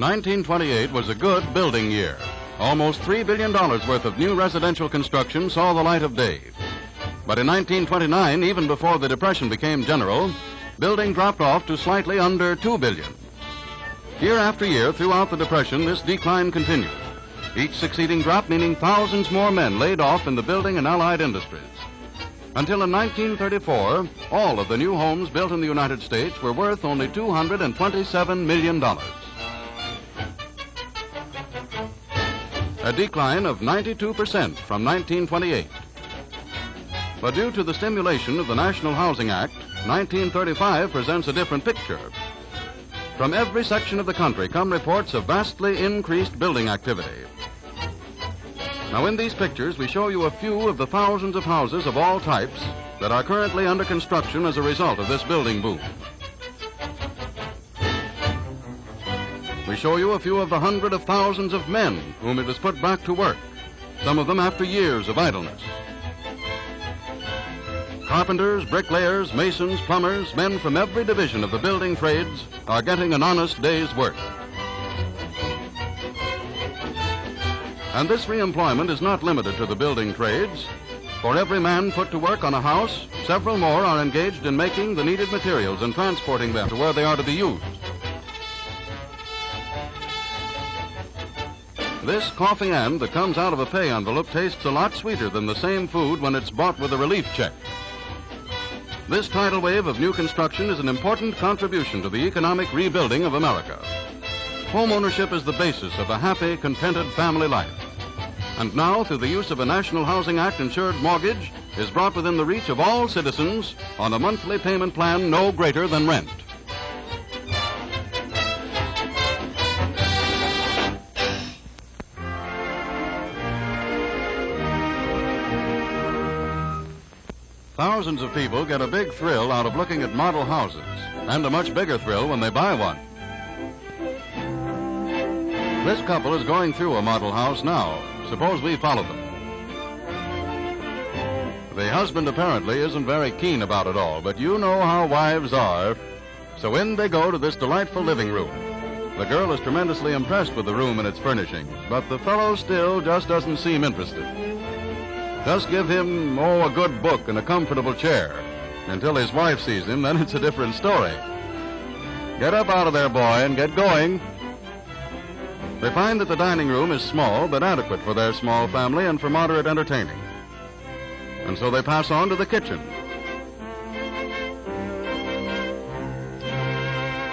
1928 was a good building year. Almost $3 billion worth of new residential construction saw the light of day. But in 1929, even before the Depression became general, building dropped off to slightly under $2 billion. Year after year throughout the Depression, this decline continued. Each succeeding drop meaning thousands more men laid off in the building and allied industries. Until in 1934, all of the new homes built in the United States were worth only $227 million. A decline of 92% from 1928. But due to the stimulation of the National Housing Act, 1935 presents a different picture. From every section of the country come reports of vastly increased building activity. Now, in these pictures, we show you a few of the thousands of houses of all types that are currently under construction as a result of this building boom. We show you a few of the hundreds of thousands of men whom it has put back to work, some of them after years of idleness. Carpenters, bricklayers, masons, plumbers, men from every division of the building trades are getting an honest day's work. And this reemployment is not limited to the building trades. For every man put to work on a house, several more are engaged in making the needed materials and transporting them to where they are to be used. This coffee and that comes out of a pay envelope tastes a lot sweeter than the same food when it's bought with a relief check. This tidal wave of new construction is an important contribution to the economic rebuilding of America. Homeownership is the basis of a happy, contented family life. And now, through the use of a National Housing Act insured mortgage, is brought within the reach of all citizens on a monthly payment plan no greater than rent. Thousands of people get a big thrill out of looking at model houses, and a much bigger thrill when they buy one. This couple is going through a model house now. Suppose we follow them. The husband apparently isn't very keen about it all, but you know how wives are. So in they go to this delightful living room. The girl is tremendously impressed with the room and its furnishings, but the fellow still just doesn't seem interested. Just give him, a good book and a comfortable chair. Until his wife sees him, then it's a different story. Get up out of there, boy, and get going. They find that the dining room is small, but adequate for their small family and for moderate entertaining. And so they pass on to the kitchen.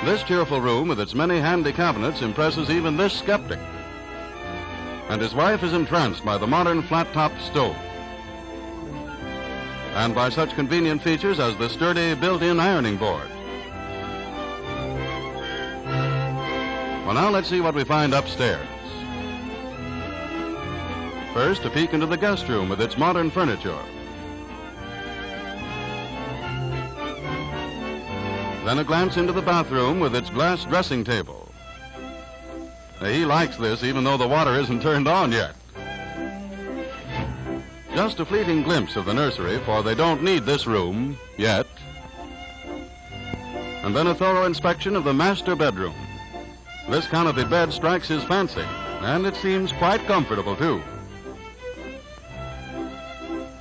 This cheerful room with its many handy cabinets impresses even this skeptic. And his wife is entranced by the modern flat-topped stove. And by such convenient features as the sturdy built-in ironing board. Well, now let's see what we find upstairs. First, a peek into the guest room with its modern furniture. Then a glance into the bathroom with its glass dressing table. He likes this even though the water isn't turned on yet. Just a fleeting glimpse of the nursery, for they don't need this room yet. And then a thorough inspection of the master bedroom. This canopy bed strikes his fancy, and it seems quite comfortable, too.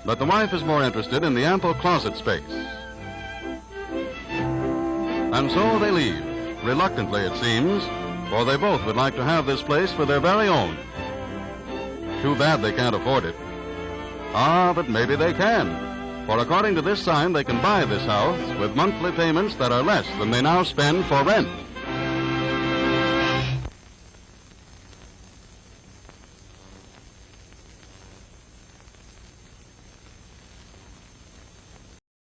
But the wife is more interested in the ample closet space. And so they leave, reluctantly it seems, for they both would like to have this place for their very own. Too bad they can't afford it. Ah, but maybe they can, for according to this sign, they can buy this house with monthly payments that are less than they now spend for rent.